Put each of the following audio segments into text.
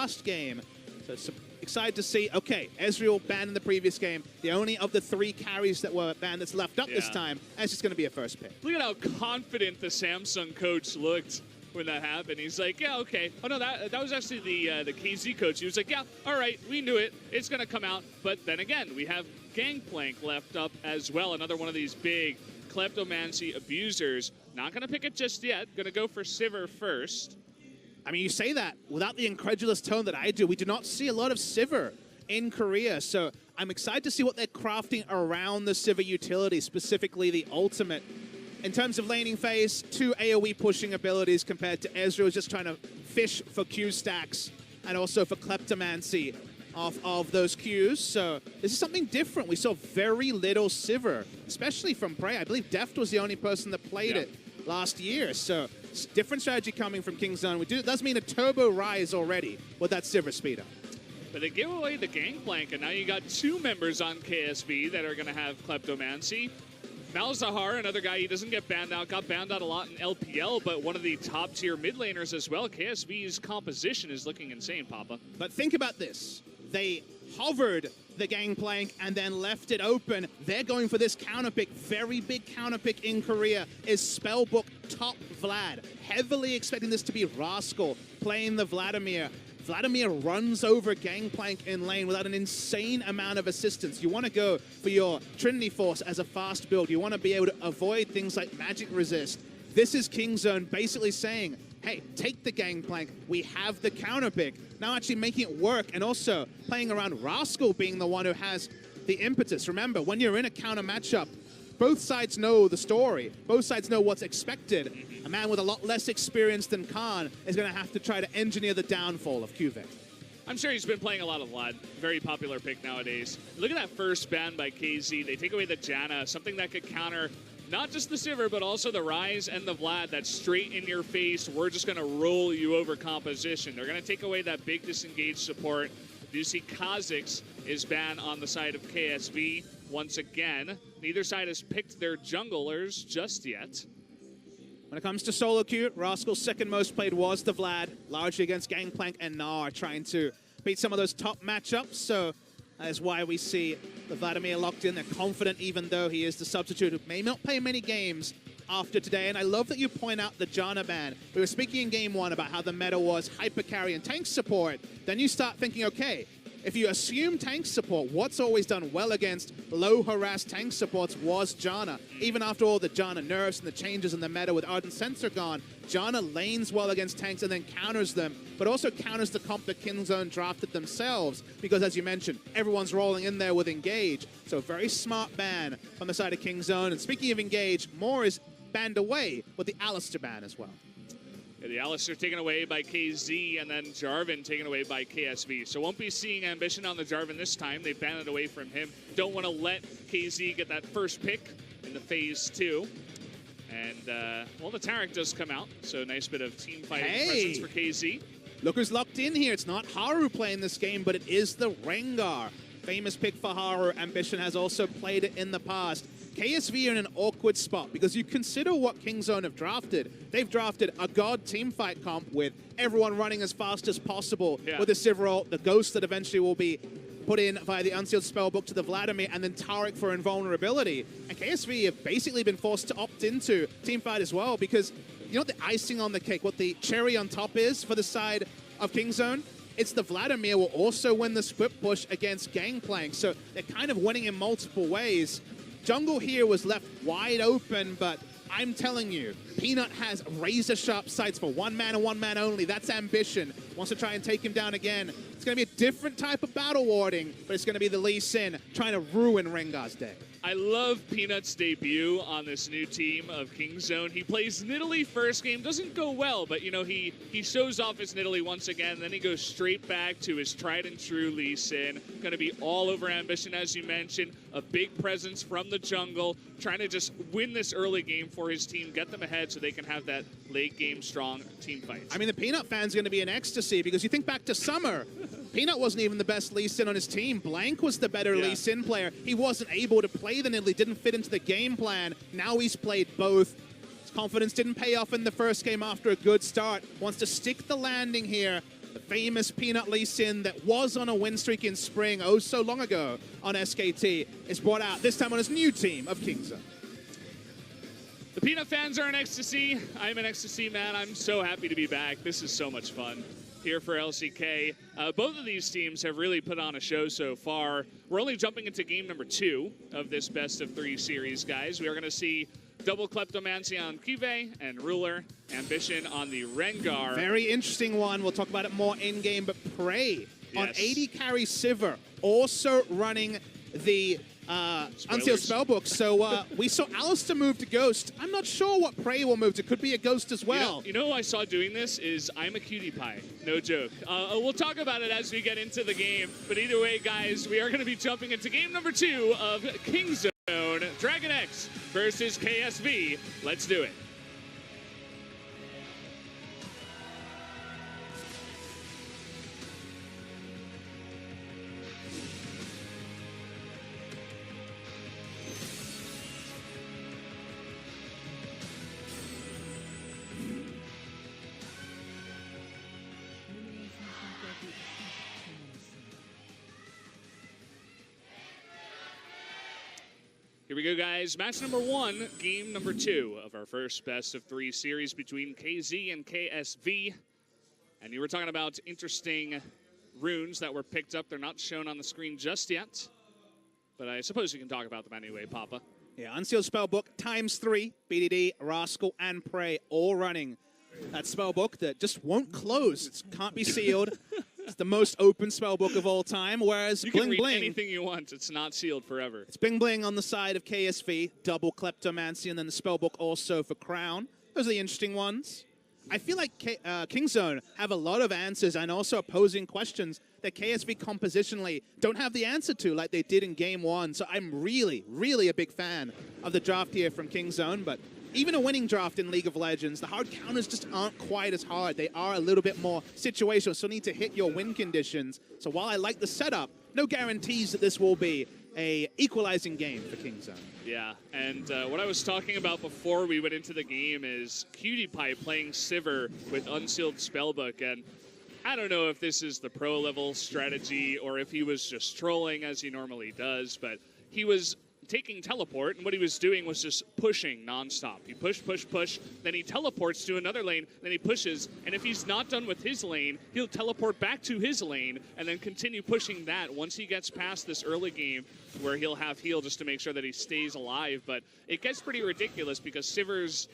last game. So excited to see, okay, Ezreal banned in the previous game. The only of the 3 carries that were banned that's left up this time. And it's just going to be a first pick. Look at how confident the Samsung coach looked when that happened. He's like, yeah, okay. Oh, no, that was actually the KZ coach. He was like, yeah, all right, we knew it. It's going to come out. But then again, we have Gangplank left up as well. Another one of these big kleptomancy abusers. Not going to pick it just yet. Going to go for Sivir first. I mean, you say that without the incredulous tone that I do. We do not see a lot of Sivir in Korea, so I'm excited to see what they're crafting around the Sivir utility, specifically the ultimate. In terms of laning phase, 2 AoE pushing abilities compared to Ezreal just trying to fish for Q stacks and also for kleptomancy off of those Qs. So this is something different. We saw very little Sivir, especially from Prey. I believe Deft was the only person that played it last year. So different strategy coming from Kingzone. It does mean a turbo rise already with that Sivir speed up. But they give away the Gangplank, and now you got 2 members on KSV that are going to have Kleptomancy. Malzahar, another guy, he doesn't get banned out, got banned out a lot in LPL, but one of the top-tier mid laners as well. KSV's composition is looking insane, Papa. But think about this. They hovered the Gangplank and then left it open. They're going for this counter pick. Very big counter pick in Korea is Spellbook top Vlad. Heavily expecting this to be Rascal playing the Vladimir. Vladimir runs over Gangplank in lane without an insane amount of assistance. You want to go for your Trinity Force as a fast build. You want to be able to avoid things like magic resist. This is Kingzone basically saying, hey, take the Gangplank. We have the counter pick. Now actually making it work and also playing around Rascal being the one who has the impetus. Remember, when you're in a counter matchup, both sides know the story. Both sides know what's expected. A man with a lot less experience than Khan is going to have to try to engineer the downfall of QVIC. I'm sure he's been playing a lot of Vlad. Very popular pick nowadays. Look at that first ban by KZ. They take away the Janna, something that could counter not just the Sivir, but also the Rise and the Vlad. That's straight in your face. We're just going to roll you over composition. They're going to take away that big disengaged support. You see Kha'Zix is banned on the side of KSV once again. Neither side has picked their junglers just yet. When it comes to solo queue, Rascal's second most played was the Vlad, largely against Gangplank and Gnar, trying to beat some of those top matchups. So that is why we see the Vladimir locked in. They're confident, even though he is the substitute who may not play many games after today. And I love that you point out the Janna ban. We were speaking in game 1 about how the meta was hyper carry and tank support. Then you start thinking, okay, if you assume tank support, what's always done well against low harassed tank supports was Janna. Even after all the Janna nerfs and the changes in the meta with Ardent Sensor gone, Janna lanes well against tanks and then counters them, but also counters the comp that Kingzone drafted themselves, because as you mentioned, everyone's rolling in there with Engage. So very smart ban on the side of Kingzone. And speaking of Engage, more is banned away with the Alistar ban as well. Yeah, the Alistar taken away by KZ, and then Jarvan taken away by KSV. So won't be seeing Ambition on the Jarvan this time. They banned it away from him. Don't want to let KZ get that first pick in the phase 2. And, well, the Taric does come out. So nice bit of team fighting presence for KZ. Look who's locked in here. It's not Haru playing this game, but it is the Rengar. Famous pick for Haru. Ambition has also played it in the past. KSV are in an awkward spot because you consider what Kingzone have drafted. They've drafted a god teamfight comp with everyone running as fast as possible with the Sivir ult, the Ghost that eventually will be put in via the Unsealed Spellbook to the Vladimir, and then Taric for invulnerability. And KSV have basically been forced to opt into teamfight as well because you know what the icing on the cake, what the cherry on top is for the side of Kingzone? It's the Vladimir will also win the split push against Gangplank. So they're kind of winning in multiple ways. Jungle here was left wide open, but I'm telling you, Peanut has razor-sharp sights for one man and one man only. That's Ambition. Wants to try and take him down again. It's going to be a different type of battle warding, but it's going to be the Lee Sin trying to ruin Rengar's day. I love Peanut's debut on this new team of Kingzone. He plays Nidalee first game, doesn't go well, but you know, he shows off his Nidalee once again, then he goes straight back to his tried and true Lee Sin. Gonna be all over Ambition, as you mentioned, a big presence from the jungle, trying to just win this early game for his team, get them ahead so they can have that late game strong team fight. I mean, the Peanut fan's gonna be in ecstasy because you think back to summer, Peanut wasn't even the best Lee Sin on his team. Blank was the better Lee Sin player. He wasn't able to play the Nidalee, didn't fit into the game plan. Now he's played both. His confidence didn't pay off in the first game after a good start. Wants to stick the landing here. The famous Peanut Lee Sin that was on a win streak in spring oh so long ago on SKT is brought out this time on his new team of KingZone. The Peanut fans are in ecstasy. I'm in ecstasy, man. I'm so happy to be back. This is so much fun here for LCK. Both of these teams have really put on a show so far. We're only jumping into game number 2 of this best-of-3 series, guys. We are going to see double Kleptomancy on Kive and Ruler Ambition on the Rengar. Very interesting one. We'll talk about it more in-game, but Prey on AD carry Sivir also running the Unsealed Spellbook. So we saw Alistair move to Ghost. I'm not sure what Prey will move to. Could be a Ghost as well. You know who I saw doing this is I'm a Cutie Pie. No joke. We'll talk about it as we get into the game. But either way, guys, we are going to be jumping into game number 2 of KingZone. Dragon X versus KSV. Let's do it. Here we go, guys. Match number 1, game number 2 of our first best-of-3 series between KZ and KSV. And you were talking about interesting runes that were picked up. They're not shown on the screen just yet, but I suppose we can talk about them anyway, Papa. Yeah, Unsealed Spellbook ×3, BDD, Rascal, and Prey all running that spellbook that just won't close. It can't be sealed. It's the most open spellbook of all time, whereas you Bling can read Bling, anything you want. It's not sealed forever. It's Bling Bling on the side of KSV, double Kleptomancy, and then the spellbook also for Crown. Those are the interesting ones. I feel like KingZone have a lot of answers and also opposing questions that KSV compositionally don't have the answer to like they did in game 1. So I'm really, really a big fan of the draft here from KingZone, but even a winning draft in League of Legends, the hard counters just aren't quite as hard. They are a little bit more situational, so need to hit your win conditions. So while I like the setup, no guarantees that this will be a equalizing game for KingZone. Yeah, and what I was talking about before we went into the game is Cutie Pie playing Sivir with Unsealed Spellbook, and I don't know if this is the pro level strategy or if he was just trolling as he normally does, but he was taking teleport, and what he was doing was just pushing nonstop. He push, then he teleports to another lane, then he pushes, and if he's not done with his lane, he'll teleport back to his lane, and then continue pushing that once he gets past this early game where he'll have heal just to make sure that he stays alive. But it gets pretty ridiculous because Sivir's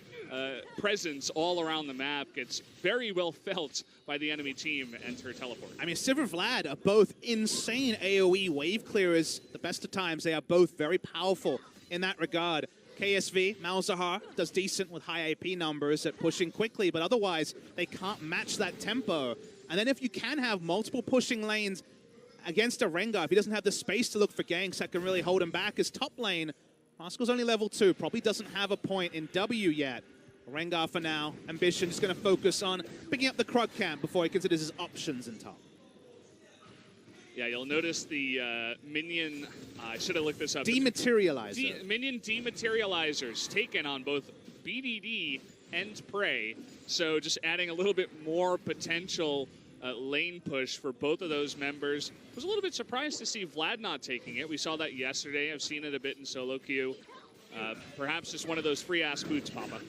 presence all around the map gets very well felt by the enemy team and her teleport. I mean, Sivir Vlad are both insane AoE wave clearers. The best of times, they are both very powerful in that regard. KSV, Malzahar, does decent with high AP numbers at pushing quickly, but otherwise, they can't match that tempo. And then if you can have multiple pushing lanes against a Rengar, if he doesn't have the space to look for ganks that can really hold him back, his top lane, Rascal's only level 2, probably doesn't have a point in W yet. Rengar for now. Ambition is going to focus on picking up the Krug camp before he considers his options in top. Yeah, you'll notice the minion, I should have looked this up. Dematerializer. Minion dematerializers taken on both BDD and Prey. So just adding a little bit more potential lane push for both of those members. I was a little bit surprised to see Vlad not taking it. We saw that yesterday. I've seen it a bit in solo queue. Perhaps just one of those free-ass boots, Papa.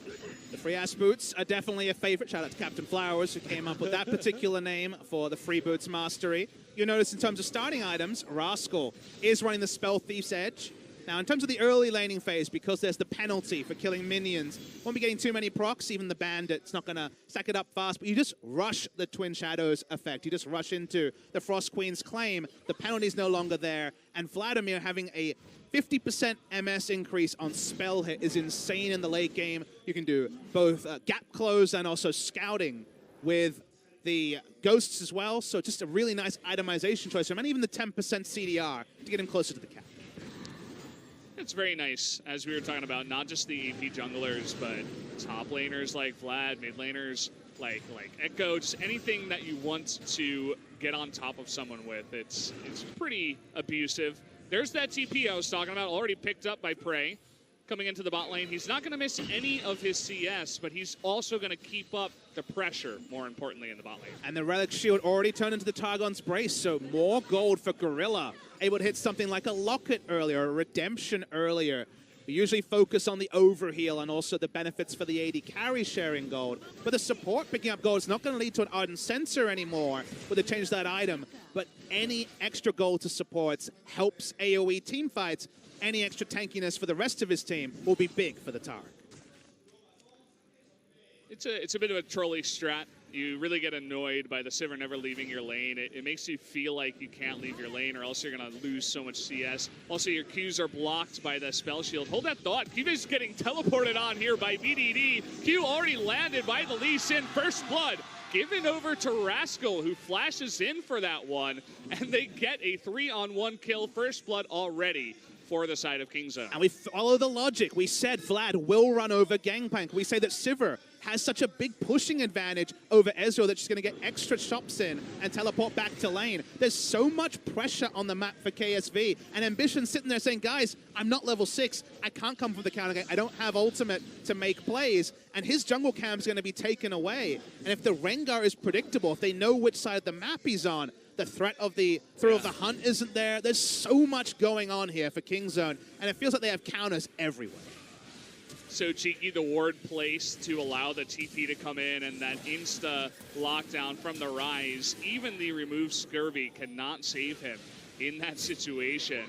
The free-ass boots are definitely a favorite. Shout out to Captain Flowers, who came up with that particular name for the free boots mastery. You'll notice in terms of starting items, Rascal is running the Spell Thief's Edge. Now, in terms of the early laning phase, because there's the penalty for killing minions, won't be getting too many procs. Even the Bandit's not going to stack it up fast, but you just rush the Twin Shadows effect. You just rush into the Frost Queen's claim. The penalty's no longer there, and Vladimir having a 50% MS increase on spell hit is insane in the late game. You can do both gap close and also scouting with the ghosts as well. So just a really nice itemization choice, and even the 10% CDR to get him closer to the cap. It's very nice, as we were talking about, not just the AP junglers, but top laners like Vlad, mid laners like Echo, just anything that you want to get on top of someone with. It's pretty abusive. There's that TP I was talking about, already picked up by Prey. coming into the bot lane. He's not going to miss any of his CS, but he's also going to keep up the pressure, more importantly, in the bot lane. And the Relic Shield already turned into the Targon's Brace, so more gold for Gorilla. Able to hit something like a Locket earlier, a Redemption earlier. We usually focus on the overheal and also the benefits for the AD carry sharing gold. But the support picking up gold is not going to lead to an Ardent Sensor anymore with the change that item. But any extra gold to supports helps AoE teamfights. Any extra tankiness for the rest of his team will be big for the Tarek. It's a bit of a trolley strat. You really get annoyed by the Sivir never leaving your lane. It makes you feel like you can't leave your lane or else you're going to lose so much CS. Also, your Qs are blocked by the spell shield. Hold that thought. Q is getting teleported on here by BDD. Q already landed by the Lee Sin. First blood given over to Rascal, who flashes in for that one. And they get a 3-on-1 kill. First blood already for the side of KingZone. And we follow the logic. We said Vlad will run over Gangplank. We say that Sivir has such a big pushing advantage over Ezreal that she's going to get extra chops in and teleport back to lane. There's so much pressure on the map for KSV, and Ambition's sitting there saying, guys, I'm not level 6. I can't come from the counter game. I don't have ultimate to make plays, and his jungle camp's going to be taken away. And if the Rengar is predictable, if they know which side of the map he's on, the threat of the thrill of the hunt isn't there. There's so much going on here for KingZone, and it feels like they have counters everywhere. So cheeky, the ward placed to allow the TP to come in, and that insta lockdown from the Rise. Even the removed Scurvy cannot save him in that situation.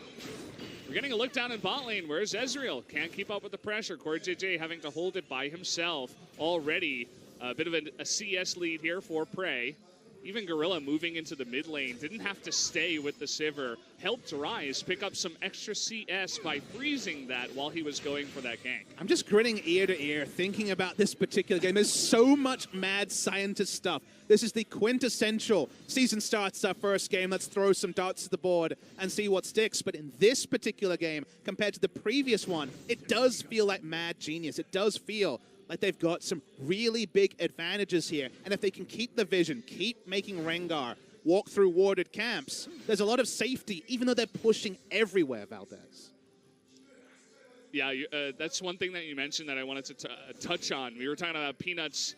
We're getting a look down in bot lane. Where's Ezreal? Can't keep up with the pressure. CoreJJ having to hold it by himself already. A bit of a CS lead here for Prey. Even Gorilla moving into the mid lane, didn't have to stay with the Sivir, helped Rise pick up some extra CS by freezing that while he was going for that gank. I'm just grinning ear to ear thinking about this particular game. There's so much mad scientist stuff. This is the quintessential season starts our first game. Let's throw some darts at the board and see what sticks. But in this particular game, compared to the previous one, it does feel like mad genius. It does feel like they've got some really big advantages here. And if they can keep the vision, keep making Rengar walk through warded camps, there's a lot of safety, even though they're pushing everywhere, Valdez. Yeah, that's one thing that you mentioned that I wanted to touch on. We were talking about Peanut's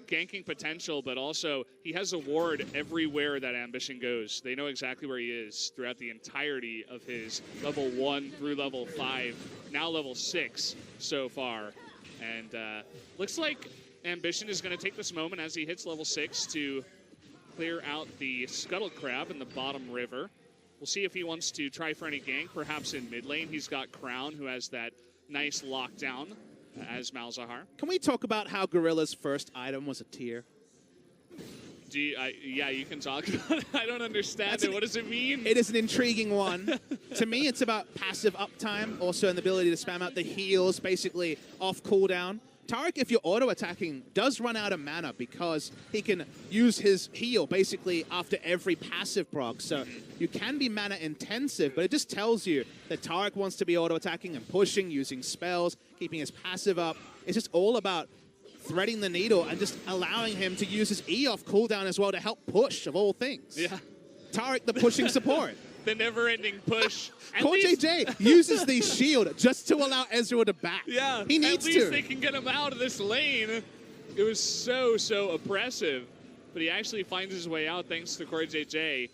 ganking potential, but also he has a ward everywhere that Ambition goes. They know exactly where he is throughout the entirety of his level 1 through level 5, now level 6 so far. And looks like Ambition is going to take this moment as he hits level 6 to clear out the Scuttle Crab in the bottom river. We'll see if he wants to try for any gank, perhaps in mid lane. He's got Crown, who has that nice lockdown as Malzahar. Can we talk about how Gorilla's first item was a tier? Yeah, you can talk about it. I don't understand it. What does it mean? It is an intriguing one. To me, it's about passive uptime, also an ability to spam out the heals, basically off cooldown. Tarek, if you're auto-attacking, does run out of mana because he can use his heal basically after every passive proc. So you can be mana intensive, but it just tells you that Tarek wants to be auto-attacking and pushing, using spells, keeping his passive up. It's just all about threading the needle and just allowing him to use his E off cooldown as well to help push, of all things. Yeah. Tarek, the pushing support. The never-ending push. CoreJJ uses the shield just to allow Ezreal to back. Yeah, he needs at least to. They can get him out of this lane. It was so oppressive, but he actually finds his way out thanks to CoreJJ.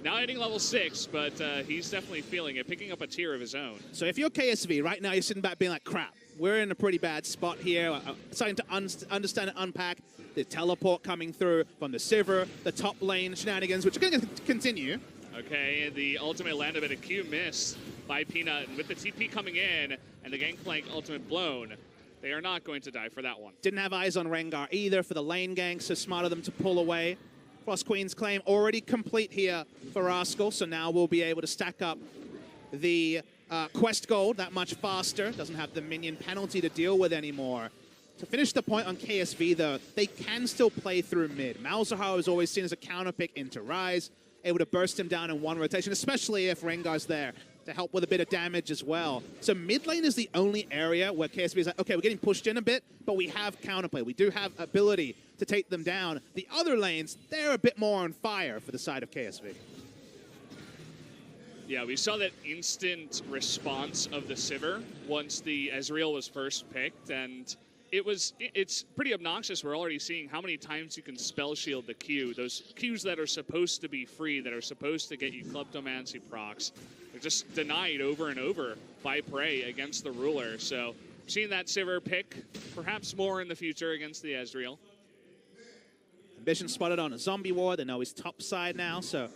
Now hitting level 6, but he's definitely feeling it, picking up a tier of his own. So if you're KSV, right now you're sitting back being like, crap, we're in a pretty bad spot here. Starting to understand and unpack the teleport coming through from the Sivir, the top lane shenanigans, which are going to continue. Okay, and the ultimate landed, but a Q miss by Peanut. And with the TP coming in and the Gangplank ultimate blown, they are not going to die for that one. Didn't have eyes on Rengar either for the lane gang, so smart of them to pull away. Frost Queen's claim already complete here for Rascal, so now we'll be able to stack up the quest gold that much faster. Doesn't have the minion penalty to deal with anymore. To finish the point on KSV, though, they can still play through mid. Malzahar is always seen as a counter pick into Rise, able to burst him down in one rotation, especially if Rengar's there to help with a bit of damage as well. So mid lane is the only area where KSV is like, okay, we're getting pushed in a bit, but we have counterplay. We do have ability to take them down. The other lanes, they're a bit more on fire for the side of KSV. Yeah, we saw that instant response of the Sivir once the Ezreal was first picked, and it's pretty obnoxious. We're already seeing how many times you can spell shield the Q. Those Qs that are supposed to be free, that are supposed to get you Kleptomancy procs, they're just denied over and over by Prey against the Ruler. So seeing that Sivir pick, perhaps more in the future against the Ezreal. Ambition spotted on a zombie ward. They know he's top side now, so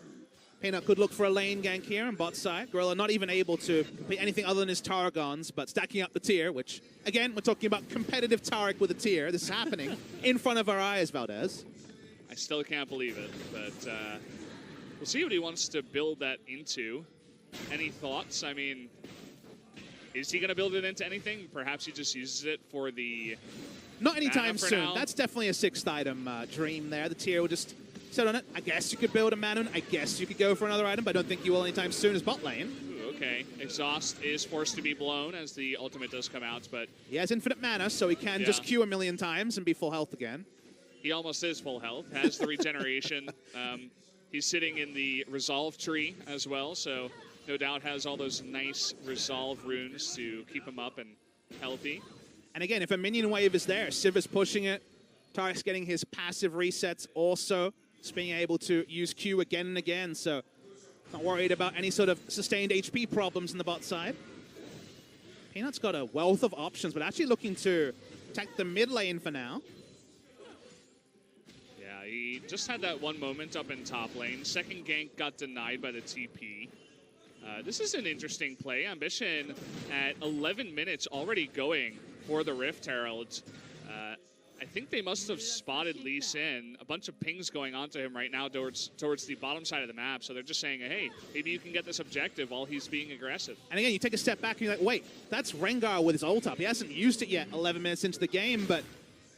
Peanut could look for a lane gank here on bot side. Gorilla not even able to complete anything other than his Targons, but stacking up the tier, which, again, we're talking about competitive Taric with a tier. This is happening in front of our eyes, Valdez. I still can't believe it, but we'll see what he wants to build that into. Any thoughts? I mean, is he going to build it into anything? Perhaps he just uses it for the... Not anytime soon. now. That's definitely a 6th item dream there. The tier will just sit on it. I guess you could build a Manon. I guess you could go for another item, but I don't think you will anytime soon as bot lane. Ooh, okay. Exhaust is forced to be blown as the ultimate does come out, but... He has infinite mana, so he can just Q a million times and be full health again. He almost is full health, has the regeneration. He's sitting in the resolve tree as well, so no doubt has all those nice resolve runes to keep him up and healthy. And again, if a minion wave is there, Sivir's pushing it. Tarik's getting his passive resets also. Just being able to use Q again and again, so not worried about any sort of sustained HP problems in the bot side. Peanut's got a wealth of options, but actually looking to attack the mid lane for now. Yeah, he just had that one moment up in top lane. Second gank got denied by the TP. This is an interesting play. Ambition at 11 minutes already going for the Rift Herald. I think they must have spotted Lee Sin. A bunch of pings going on to him right now towards the bottom side of the map. So they're just saying, hey, maybe you can get this objective while he's being aggressive. And again, you take a step back and you're like, wait, that's Rengar with his ult up. He hasn't used it yet 11 minutes into the game, but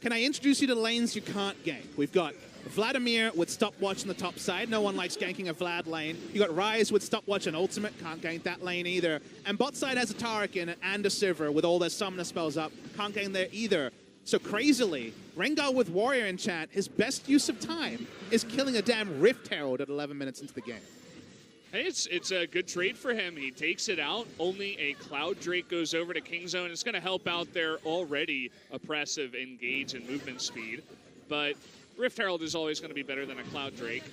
can I introduce you to lanes you can't gank? We've got Vladimir with stopwatch on the top side. No one likes ganking a Vlad lane. You got Ryze with stopwatch and ultimate. Can't gank that lane either. And bot side has a Taric in it and a Sivir with all their summoner spells up. Can't gank there either. So crazily, Rengar with Warrior Enchant, his best use of time is killing a damn Rift Herald at 11 minutes into the game. Hey, it's a good trade for him. He takes it out. Only a Cloud Drake goes over to Kingzone. It's going to help out their already oppressive engage and movement speed. But Rift Herald is always going to be better than a Cloud Drake.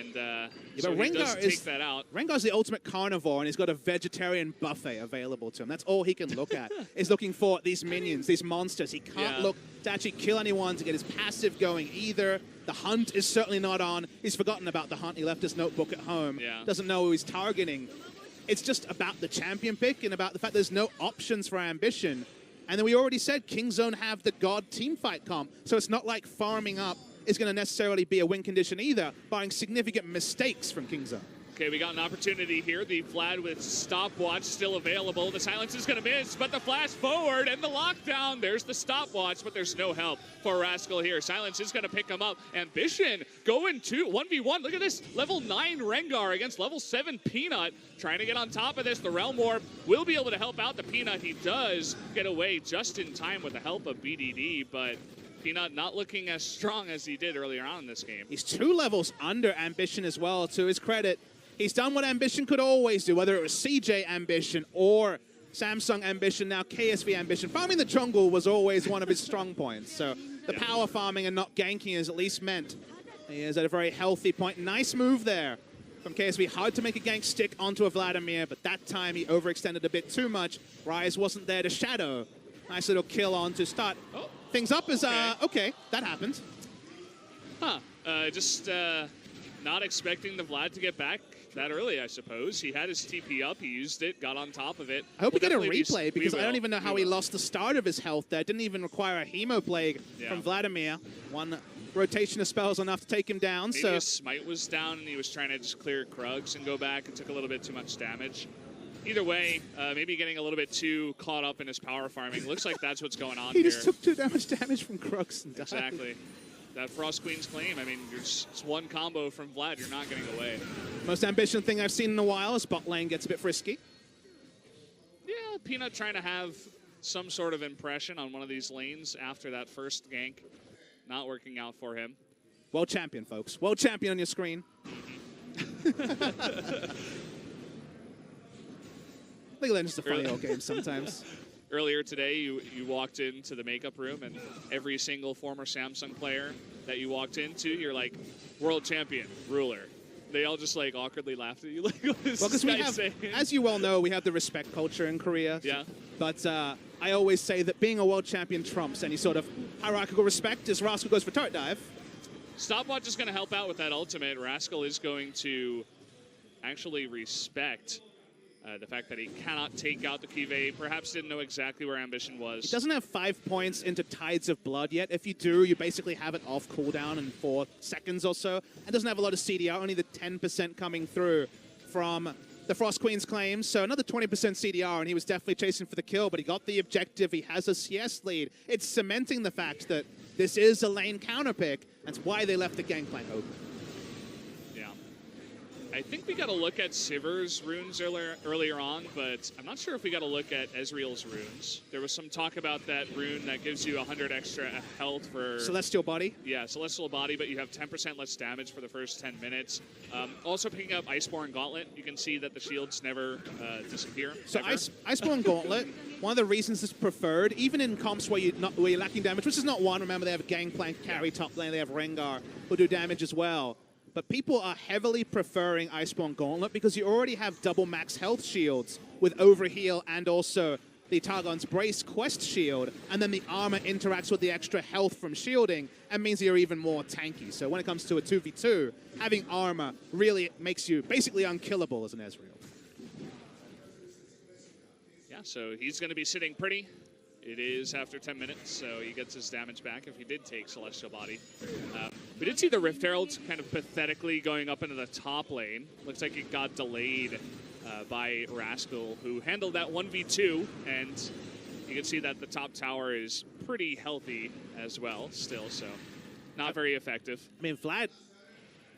And so he does take that out. Rengar's the ultimate carnivore, and he's got a vegetarian buffet available to him. That's all he can look at, is looking for these minions, these monsters. He can't look to actually kill anyone, to get his passive going either. The hunt is certainly not on. He's forgotten about the hunt. He left his notebook at home. Doesn't know who he's targeting. It's just about the champion pick and about the fact there's no options for Ambition. And then we already said Kingzone have the God teamfight comp, so it's not like farming up is going to necessarily be a win condition either, barring significant mistakes from Kingzone. Okay, we got an opportunity here. The Vlad with stopwatch still available. The silence is going to miss, but the flash forward and the lockdown. There's the stopwatch, but there's no help for Rascal here. Silence is going to pick him up. Ambition going to 1v1. Look at this. Level 9 Rengar against level 7 Peanut. Trying to get on top of this. The Realm Orb will be able to help out the Peanut. He does get away just in time with the help of BDD, but Peanut not looking as strong as he did earlier on in this game. He's 2 levels under Ambition as well, to his credit. He's done what Ambition could always do, whether it was CJ Ambition or Samsung Ambition, now KSV Ambition. Farming the jungle was always one of his strong points, so the power farming and not ganking is at least meant he is at a very healthy point. Nice move there from KSV. Hard to make a gank stick onto a Vladimir, but that time he overextended a bit too much. Ryze wasn't there to shadow. Nice little kill on to start things up as, okay, that happened. Huh, just not expecting the Vlad to get back that early, I suppose. He had his TP up, he used it, got on top of it. I hope we get a replay, because I don't even know how he lost the start of his health there. Didn't even require a Hemo Plague from Vladimir. One rotation of spells enough to take him down. Maybe his smite was down and he was trying to just clear Krugs and go back and took a little bit too much damage. Either way, maybe getting a little bit too caught up in his power farming. Looks like that's what's going on he here. Just took too much damage from Krugs and died. Exactly. That Frost Queen's claim, I mean, it's one combo from Vlad, you're not getting away. Most Ambition thing I've seen in a while is bot lane gets a bit frisky. Yeah, Peanut trying to have some sort of impression on one of these lanes after that first gank. Not working out for him. World champion, folks. World champion on your screen. League of Legends is a funny old game sometimes. Earlier today, you walked into the makeup room, and every single former Samsung player that you walked into, you're like, world champion, ruler. They all just like awkwardly laughed at you. Like, what is this guy saying? As you well know, we have the respect culture in Korea. Yeah. But I always say that being a world champion trumps any sort of hierarchical respect as Rascal goes for turret dive. Stopwatch is going to help out with that ultimate. Rascal is going to actually respect the fact that he cannot take out the Kive. Perhaps didn't know exactly where Ambition was. He doesn't have 5 points into Tides of Blood yet. If you do, you basically have it off cooldown in 4 seconds or so. And doesn't have a lot of CDR, only the 10% coming through from the Frost Queen's claims. So another 20% CDR, and he was definitely chasing for the kill, but he got the objective. He has a CS lead. It's cementing the fact that this is a lane counterpick. That's why they left the Gangplank open. I think we got to look at Sivir's runes earlier on, but I'm not sure if we got to look at Ezreal's runes. There was some talk about that rune that gives you 100 extra health for... Celestial Body? Yeah, Celestial Body, but you have 10% less damage for the first 10 minutes. Also picking up Iceborne Gauntlet, you can see that the shields never disappear. So Iceborne Gauntlet, one of the reasons it's preferred, even in comps where you're lacking damage, which is not one. Remember, they have Gangplank carry top lane, they have Rengar who do damage as well. But people are heavily preferring Iceborne Gauntlet because you already have double max health shields with Overheal and also the Targon's Brace quest shield, and then the armor interacts with the extra health from shielding and means you're even more tanky. So when it comes to a 2v2, having armor really makes you basically unkillable as an Ezreal. Yeah, so he's going to be sitting pretty. It is after 10 minutes, so he gets his damage back if he did take Celestial Body. We did see the Rift Herald kind of pathetically going up into the top lane. Looks like it got delayed by Rascal, who handled that 1v2, and you can see that the top tower is pretty healthy as well still, so not very effective. I mean, Vlad,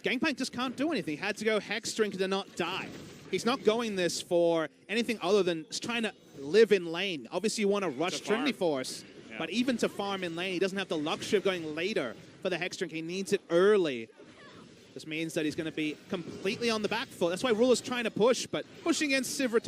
Gangplank just can't do anything. He had to go Hex Drink to not die. He's not going this for anything other than just trying to live in lane. Obviously, you want to rush Trinity Force, but even to farm in lane, he doesn't have the luxury of going later for the Hex Drink. He needs it early. This means that he's going to be completely on the back foot. That's why Ruler's trying to push, but pushing against Sivir,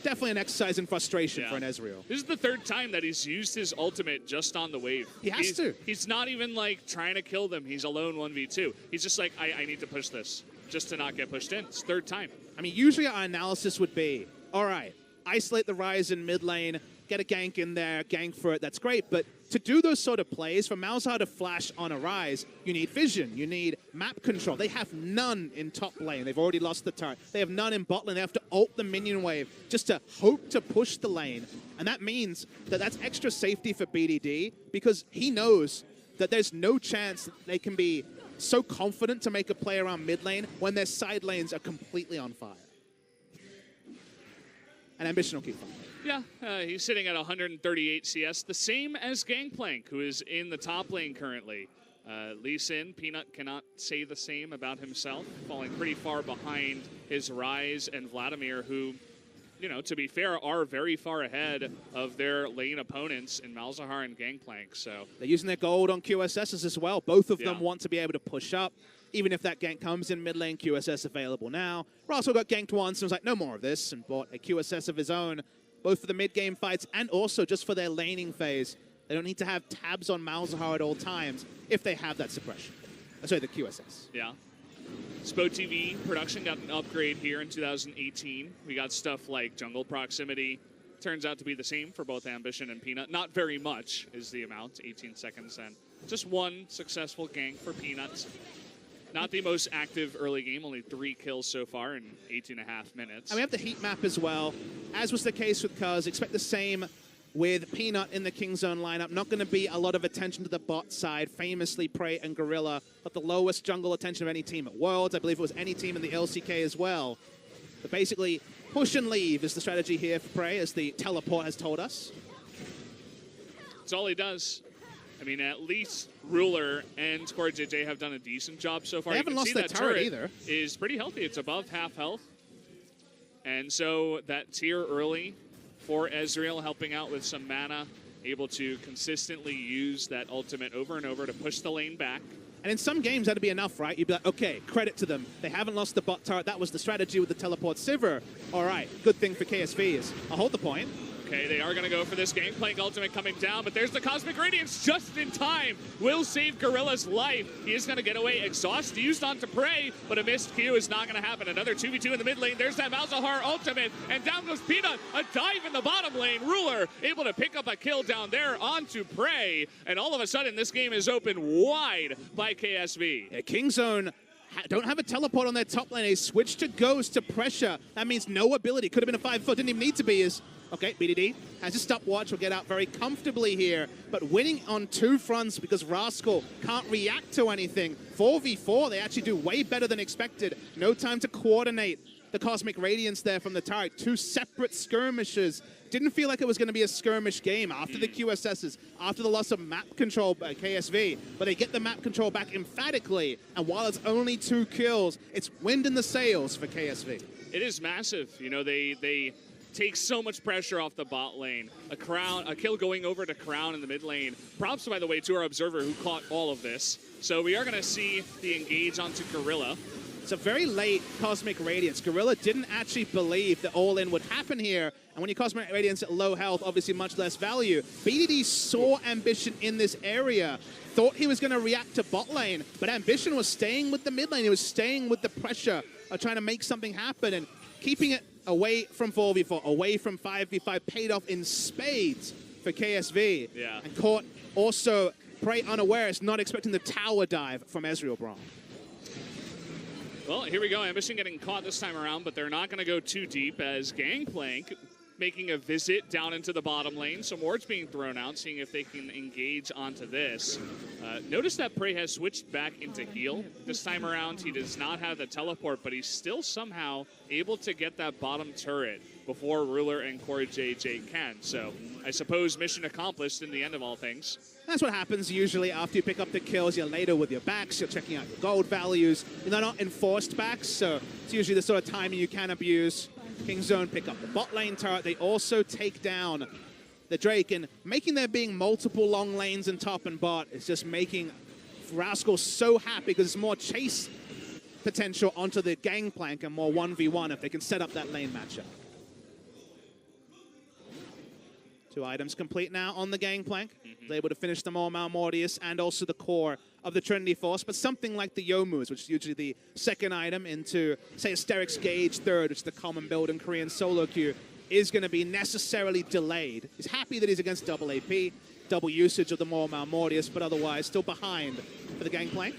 definitely an exercise in frustration for an Ezreal. This is the 3rd time that he's used his ultimate just on the wave. He has to. He's not even like trying to kill them. He's alone 1v2. He's just like, I need to push this just to not get pushed in. It's 3rd time. I mean, usually our analysis would be, all right, isolate the Ryze in mid lane, get a gank in there, gank for it, that's great. But to do those sort of plays, for Malzahar to flash on a Ryze, you need vision, you need map control. They have none in top lane. They've already lost the turret. They have none in bot lane. They have to ult the minion wave just to hope to push the lane. And that means that that's extra safety for BDD because he knows that there's no chance that they can be so confident to make a play around mid lane when their side lanes are completely on fire. And Ambition will keep fighting. Yeah, he's sitting at 138 CS, the same as Gangplank, who is in the top lane currently. Lee Sin, Peanut cannot say the same about himself, falling pretty far behind his Ryze and Vladimir, who, you know, to be fair, are very far ahead of their lane opponents in Malzahar and Gangplank. So they're using their gold on QSSs as well. Both of them want to be able to push up. Even if that gank comes in mid lane, QSS available now. Rascal got ganked once and was like, no more of this, and bought a QSS of his own, both for the mid-game fights and also just for their laning phase. They don't need to have tabs on Malzahar at all times if they have that suppression. Sorry, the QSS. Yeah. Spo TV production got an upgrade here in 2018. We got stuff like jungle proximity. Turns out to be the same for both Ambition and Peanut. Not very much is the amount, 18 seconds, and just one successful gank for Peanut. Not the most active early game, only 3 kills so far in 18.5 minutes. And we have the heat map as well. As was the case with Cuz, expect the same with Peanut in the King Zone lineup. Not going to be a lot of attention to the bot side. Famously, Prey and Gorilla got the lowest jungle attention of any team at Worlds. I believe it was any team in the LCK as well. But basically, push and leave is the strategy here for Prey, as the teleport has told us. That's all he does. I mean, at least Ruler and Score JJ have done a decent job so far. They haven't lost their turret either. Is pretty healthy. It's above half health. And so that tier early for Ezreal, helping out with some mana, able to consistently use that ultimate over and over to push the lane back. And in some games, that'd be enough, right? You'd be like, okay, credit to them. They haven't lost the bot turret. That was the strategy with the teleport Sivir. All right, good thing for KSV is I'll hold the point. Okay, they are going to go for this Gangplank ultimate coming down, but there's the Cosmic Radiance just in time. Will save Gorilla's life. He is going to get away. Exhaust used onto Prey, but a missed Q is not going to happen. Another 2v2 in the mid lane. There's that Malzahar ultimate, and down goes Peanut. A dive in the bottom lane. Ruler able to pick up a kill down there onto Prey, and all of a sudden this game is open wide by KSV. Yeah, Kingzone don't have a teleport on their top lane. They switch to Ghost to pressure. That means no ability. Could have been a 5-foot. Didn't even need to be. Okay, BDD has a stopwatch, will get out very comfortably here, but winning on two fronts because Rascal can't react to anything. 4v4, they actually do way better than expected. No time to coordinate the Cosmic Radiance there from the turret. Two separate skirmishes. Didn't feel like it was going to be a skirmish game after the QSSs, after the loss of map control by KSV, but they get the map control back emphatically, and while it's only 2 kills, it's wind in the sails for KSV. It is massive. You know, they take so much pressure off the bot lane. A kill going over to Crown in the mid lane. Props, by the way, to our observer who caught all of this. So we are going to see the engage onto Gorilla. It's a very late Cosmic Radiance. Gorilla didn't actually believe that all-in would happen here. And when you Cosmic Radiance at low health, obviously much less value. BDD saw Ambition in this area, thought he was going to react to bot lane, but Ambition was staying with the mid lane. He was staying with the pressure of trying to make something happen and keeping it away from 4v4, away from 5v5, paid off in spades for KSV. Yeah. And caught also Prey unawares, not expecting the tower dive from Ezreal Braum. Well, here we go. Ambition getting caught this time around, but they're not going to go too deep as Gangplank making a visit down into the bottom lane. Some wards being thrown out, seeing if they can engage onto this. Notice that Prey has switched back into heal. This time around, he does not have the teleport, but he's still somehow able to get that bottom turret before Ruler and Core JJ can. So I suppose mission accomplished in the end of all things. That's what happens usually after you pick up the kills. You're later with your backs, you're checking out your gold values. They're not enforced backs, so it's usually the sort of timing you can abuse. Kingzone pick up the bot lane turret. They also take down the Drake, and making there being multiple long lanes in top and bot is just making Rascal so happy because it's more chase potential onto the Gangplank and more 1v1 if they can set up that lane matchup. 2 items complete now on the Gangplank. They're able to finish them all, Malmortius, and also the core of the Trinity Force, but something like the Youmu's, which is usually the second item into, say, Asterix Gauge third, which is the common build in Korean solo queue, is going to be necessarily delayed. He's happy that he's against double AP, double usage of the more Malmortius, but otherwise still behind for the Gangplank.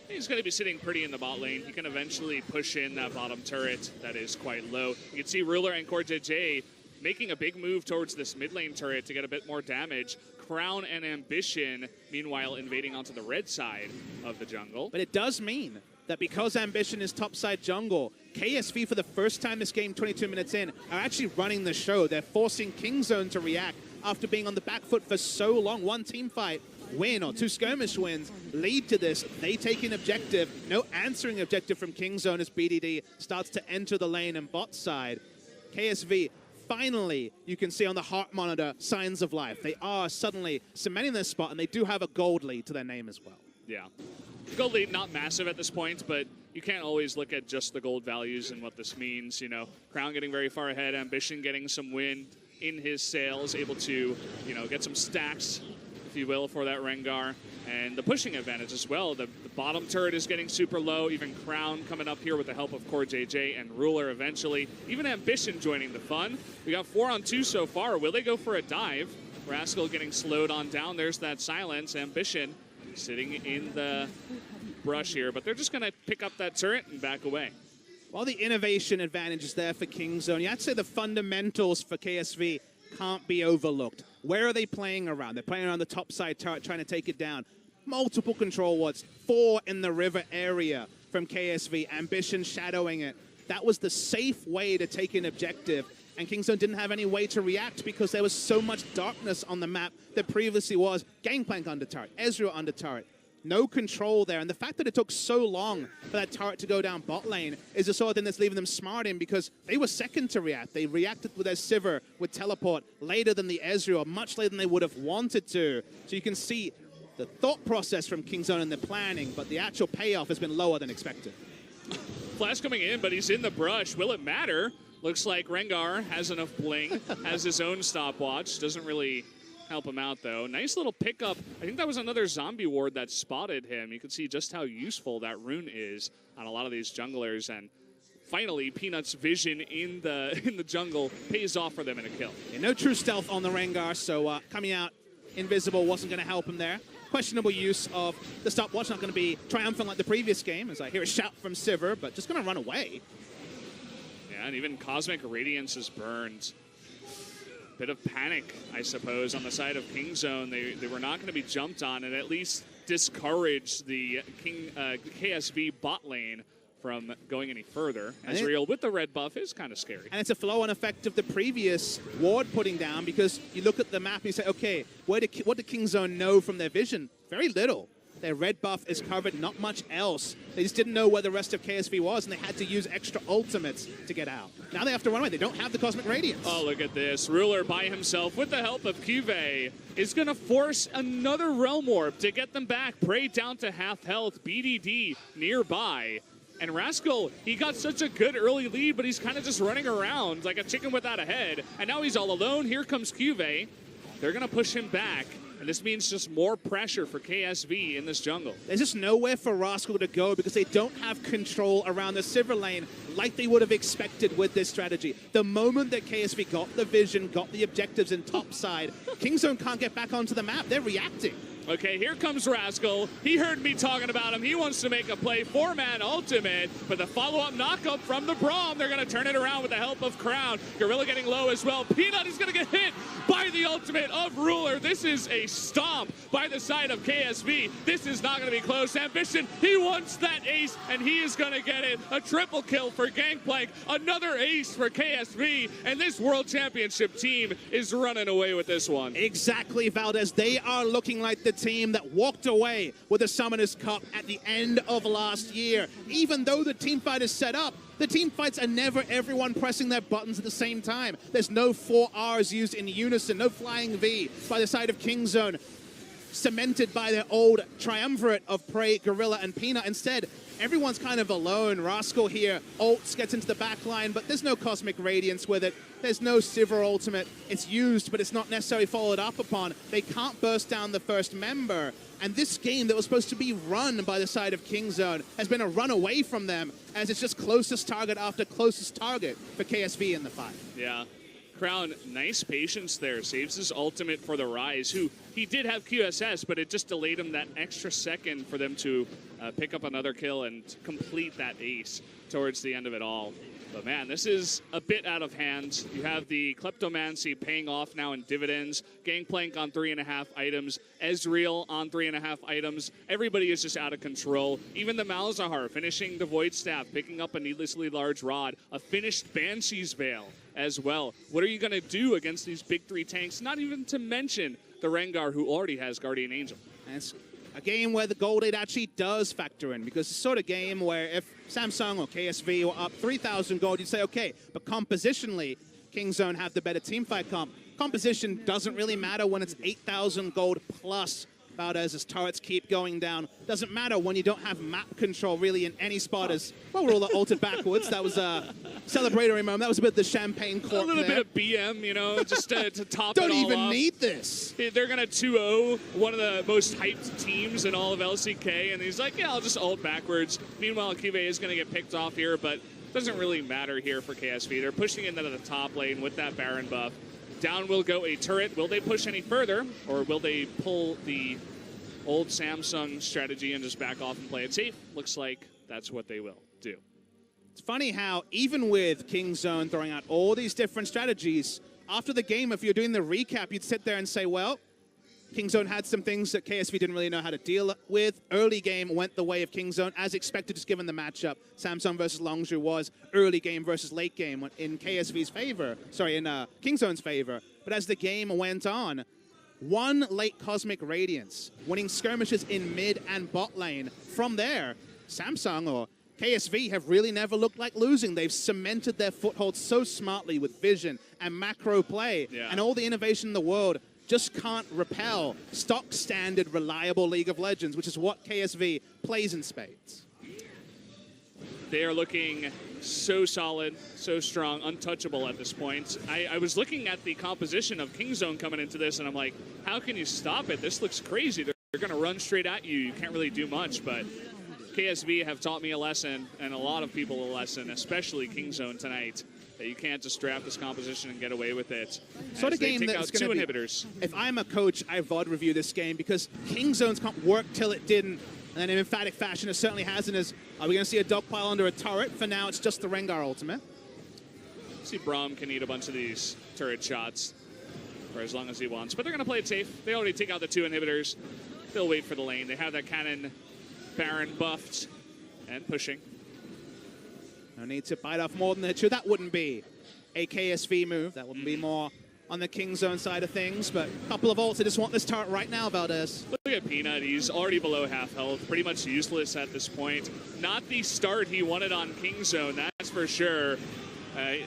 He's going to be sitting pretty in the bot lane. He can eventually push in that bottom turret that is quite low. You can see Ruler and Core JJ making a big move towards this mid lane turret to get a bit more damage. Crown and Ambition, meanwhile, invading onto the red side of the jungle. But it does mean that because Ambition is topside jungle, KSV for the first time this game, 22 minutes in, are actually running the show. They're forcing Kingzone to react after being on the back foot for so long. One team fight win or 2 skirmish wins lead to this. They take an objective. No answering objective from Kingzone as BDD starts to enter the lane and bot side. KSV, finally, you can see on the heart monitor signs of life. They are suddenly cementing their spot, and they do have a gold lead to their name as well. Yeah. Gold lead not massive at this point, but you can't always look at just the gold values and what this means. You know, Crown getting very far ahead, Ambition getting some wind in his sails, able to, you know, get some stacks, if you will, for that Rengar. And the pushing advantage as well. The bottom turret is getting super low. Even Crown coming up here with the help of Core JJ and Ruler eventually. Even Ambition joining the fun. We got 4 on 2 so far. Will they go for a dive? Rascal getting slowed on down. There's that silence. Ambition sitting in the brush here. But they're just going to pick up that turret and back away. While the innovation advantage is there for Kingzone, you have to say the fundamentals for KSV can't be overlooked. Where are they playing around? They're playing around the top side turret, trying to take it down. Multiple control wards, 4 in the river area from KSV. Ambition shadowing it. That was the safe way to take an objective, and Kingzone didn't have any way to react because there was so much darkness on the map that previously was Gangplank under turret, Ezreal under turret. No control there, and the fact that it took so long for that turret to go down bot lane is the sort of thing that's leaving them smarting because they were second to react. They reacted with their Sivir, with teleport, later than the Ezreal, much later than they would have wanted to. So you can see the thought process from Kingzone and the planning, but the actual payoff has been lower than expected. Flash coming in, but he's in the brush. Will it matter? Looks like Rengar has enough bling, has his own stopwatch. Doesn't really help him out, though. Nice little pickup. I think that was another zombie ward that spotted him. You can see just how useful that rune is on a lot of these junglers. And finally, Peanut's vision in the jungle pays off for them in a kill. Yeah, no true stealth on the Rengar, so coming out invisible wasn't going to help him there. Questionable use of the stopwatch, not going to be triumphant like the previous game, as I hear a shout from Sivir, but just going to run away. Yeah, and even Cosmic Radiance is burned. Bit of panic, I suppose, on the side of Kingzone. They were not going to be jumped on and at least discourage the KSV bot lane from going any further. Ezreal with the red buff is kind of scary. And it's a flow-on effect of the previous ward putting down, because you look at the map and you say, okay, what did Kingzone know from their vision? Very little. Their red buff is covered, not much else. They just didn't know where the rest of KSV was, and they had to use extra ultimates to get out. Now they have to run away. They don't have the Cosmic Radiance. Oh, look at this. Ruler by himself, with the help of Cuvee, is going to force another Realm Orb to get them back. Prey down to half health. BDD nearby. And Rascal, he got such a good early lead, but he's kind of just running around like a chicken without a head. And now he's all alone. Here comes Cuvee. They're going to push him back. And this means just more pressure for KSV in this jungle. There's just nowhere for Rascal to go because they don't have control around the Sivir lane like they would have expected with this strategy. The moment that KSV got the vision, got the objectives in top side, Kingzone can't get back onto the map. They're reacting. Okay, here comes Rascal. He heard me talking about him. He wants to make a play. 4-man ultimate, but the follow-up knockup from the Braum. They're going to turn it around with the help of Crown. Gorilla getting low as well. Peanut is going to get hit by the ultimate of Ruler. This is a stomp by the side of KSV. This is not going to be close. Ambition, he wants that ace, and he is going to get it. A triple kill for Gangplank. Another ace for KSV, and this World Championship team is running away with this one. Exactly, Valdez. They are looking like the team that walked away with the Summoners Cup at the end of last year. Even though the team fight is set up, the team fights are never everyone pressing their buttons at the same time. There's no 4 Rs used in unison, no flying V by the side of Kingzone, cemented by their old triumvirate of Prey, Gorilla, and Peanut. Instead, everyone's kind of alone. Rascal here, ults, gets into the back line, but there's no Cosmic Radiance with it. There's no Sivir ultimate. It's used, but it's not necessarily followed up upon. They can't burst down the first member. And this game that was supposed to be run by the side of Kingzone has been a run away from them, as it's just closest target after closest target for KSV in the fight. Yeah. Crown, nice patience there. Saves his ultimate for the Rise, who he did have QSS, but it just delayed him that extra second for them to pick up another kill and complete that ace towards the end of it all. But man, this is a bit out of hand. You have the Kleptomancy paying off now in dividends. Gangplank on 3.5 items. Ezreal on 3.5 items. Everybody is just out of control. Even the Malzahar finishing the Void Staff, picking up a needlessly large rod. A finished Banshee's Veil as well. What are you going to do against these big 3 tanks? Not even to mention the Rengar, who already has Guardian Angel. And it's a game where the gold rate actually does factor in, because it's sort of game where if Samsung or KSV were up 3,000 gold, you'd say, okay, but compositionally, Kingzone have the better teamfight comp. Composition doesn't really matter when it's 8,000 gold plus. Valdez, as turrets keep going down. Doesn't matter when you don't have map control really in any spot. As well, we're all ulted backwards. That was a celebratory moment. That was a bit of the champagne cork. A little there. bit of BM, you know, just to top Don't it all even off. need this. They're going to 2-0 one of the most hyped teams in all of LCK, and he's like, yeah, I'll just ult backwards. Meanwhile, Cuvee is going to get picked off here, but doesn't really matter here for KSV. They're pushing into the top lane with that Baron buff. Down will go a turret. Will they push any further, or will they pull the old Samsung strategy and just back off and play it safe? Looks like that's what they will do. It's funny how even with Kingzone throwing out all these different strategies, after the game, if you're doing the recap, you'd sit there and say, well, Kingzone had some things that KSV didn't really know how to deal with. Early game went the way of Kingzone, as expected, just given the matchup. Samsung versus Longzhu was early game versus late game in KSV's favor. Sorry, in Kingzone's favor. But as the game went on, one late Cosmic Radiance, winning skirmishes in mid and bot lane. From there, Samsung or KSV have really never looked like losing. They've cemented their foothold so smartly with vision and macro play and all the innovation in the world. just can't repel stock standard reliable League of Legends, which is what KSV plays in spades. They are looking so solid, so strong, untouchable at this point. I was looking at the composition of Kingzone coming into this, and I'm like, how can you stop it? This looks crazy. They're going to run straight at you. You can't really do much, but KSV have taught me a lesson, and a lot of people a lesson, especially Kingzone tonight, that you can't just draft this composition and get away with it. Sort of game that's going to be, inhibitors. If I'm a coach, I VOD review this game because Kingzone's can't work till it didn't. And in emphatic fashion, it certainly hasn't. Are we going to see a dogpile under a turret? For now, it's just the Rengar ultimate. See, Braum can eat a bunch of these turret shots for as long as he wants. But they're going to play it safe. They already take out the 2 inhibitors. They'll wait for the lane. They have that cannon Baron buffed and pushing. No need to bite off more than the 2. That wouldn't be a KSV move. That wouldn't be more on the Kingzone side of things, but a couple of ults. I just want this turret right now, Valdez. Look at Peanut. He's already below half health, pretty much useless at this point. Not the start he wanted on Kingzone, that's for sure.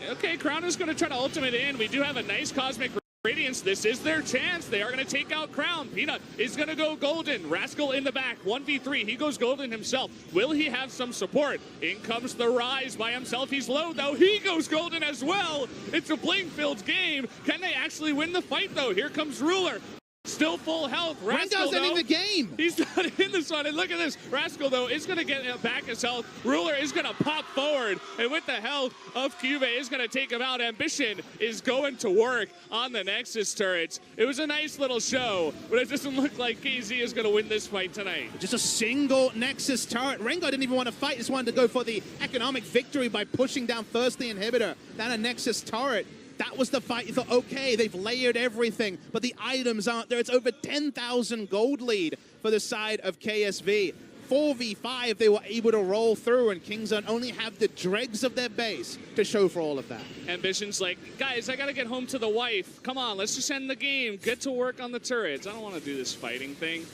Okay, Crown is going to try to ultimate in. We do have a nice Cosmic Radiance. This is their chance. They are going to take out Crown. Peanut is going to go golden. Rascal in the back, 1v3. He goes golden himself. Will he have some support? In comes the Rise by himself. He's low, though. He goes golden as well. It's a blink-filled game. Can they actually win the fight, though? Here comes Ruler. Still full health. Rascal, Rengar's ending the game. He's not in this one. And look at this. Rascal, though, is going to get back his health. Ruler is going to pop forward. And with the health of Cube, is going to take him out. Ambition is going to work on the Nexus turrets. It was a nice little show, but it doesn't look like KZ is going to win this fight tonight. Just a single Nexus turret. Rengar didn't even want to fight. Just wanted to go for the economic victory by pushing down first the inhibitor, then a Nexus turret. That was the fight. You thought, okay, they've layered everything, but the items aren't there. It's over 10,000 gold lead for the side of KSV. 4v5, they were able to roll through, and Kingzone only have the dregs of their base to show for all of that. Ambition's like, guys, I got to get home to the wife. Come on, let's just end the game. Get to work on the turrets. I don't want to do this fighting thing.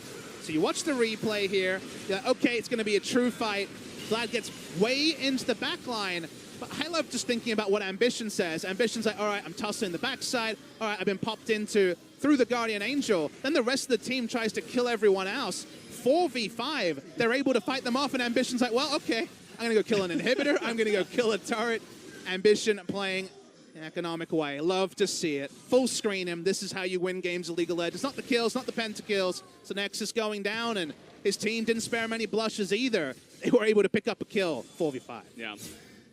So you watch the replay here. Okay, it's going to be a true fight. Vlad gets way into the back line. But I love just thinking about what Ambition says. Ambition's like, all right, I'm tussling the backside. All right, I've been popped into through the Guardian Angel. Then the rest of the team tries to kill everyone else. 4v5, they're able to fight them off, and Ambition's like, well, okay, I'm going to go kill an inhibitor. I'm going to go kill a turret. Ambition playing an economic way. Love to see it. Full screen him. This is how you win games of League of Legends. Not the kills, not the pentakills. So Nexus going down, and his team didn't spare him any blushes either. They were able to pick up a kill, 4v5. Yeah.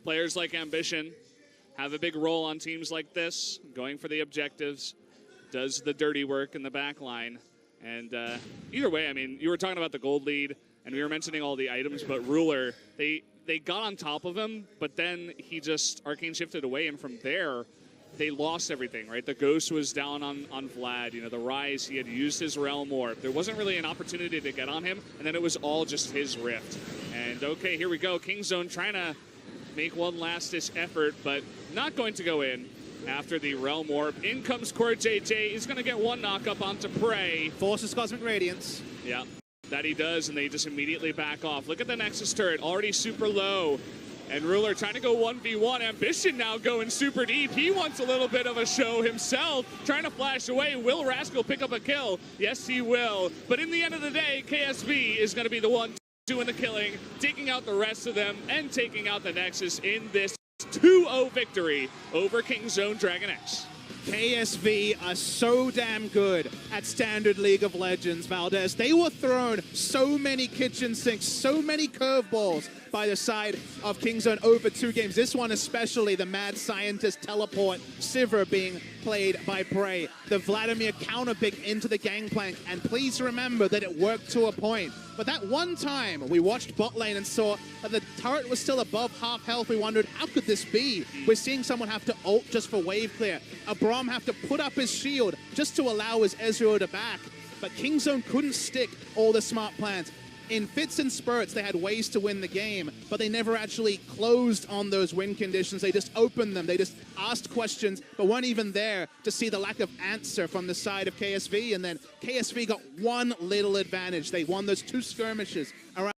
Players like Ambition have a big role on teams like this, going for the objectives, does the dirty work in the back line. And either way, I mean, you were talking about the gold lead, and we were mentioning all the items, but Ruler, they got on top of him, but then he just arcane shifted away, and from there, they lost everything, right? The Ghost was down on Vlad. You know, the Rise, he had used his Realm Warp. There wasn't really an opportunity to get on him, and then it was all just his Rift. And okay, here we go. Kingzone trying to make one last-ish effort, but not going to go in after the Realm Warp. In comes Core JJ. He's going to get one knock-up onto Prey. Forces Cosmic Radiance. Yeah, that he does, and they just immediately back off. Look at the Nexus turret, already super low. And Ruler trying to go 1v1. Ambition now going super deep. He wants a little bit of a show himself. Trying to flash away. Will Rascal pick up a kill? Yes, he will. But in the end of the day, KSV is going to be the one doing the killing, taking out the rest of them, and taking out the Nexus in this 2-0 victory over Kingzone Dragon X. KSV are so damn good at Standard League of Legends, Valdez. They were thrown so many kitchen sinks, so many curveballs by the side of Kingzone over 2 games. This one especially, the Mad Scientist teleport, Sivir being played by Prey. The Vladimir counterpick into the gangplank, and please remember that it worked to a point. But that one time we watched bot lane and saw that the turret was still above half health, we wondered, how could this be? We're seeing someone have to ult just for wave clear. A Braum have to put up his shield just to allow his Ezreal to back. But Kingzone couldn't stick all the smart plans. In fits and spurts, they had ways to win the game, but they never actually closed on those win conditions. They just opened them. They just asked questions, but weren't even there to see the lack of answer from the side of KSV. And then KSV got one little advantage. They won those 2 skirmishes around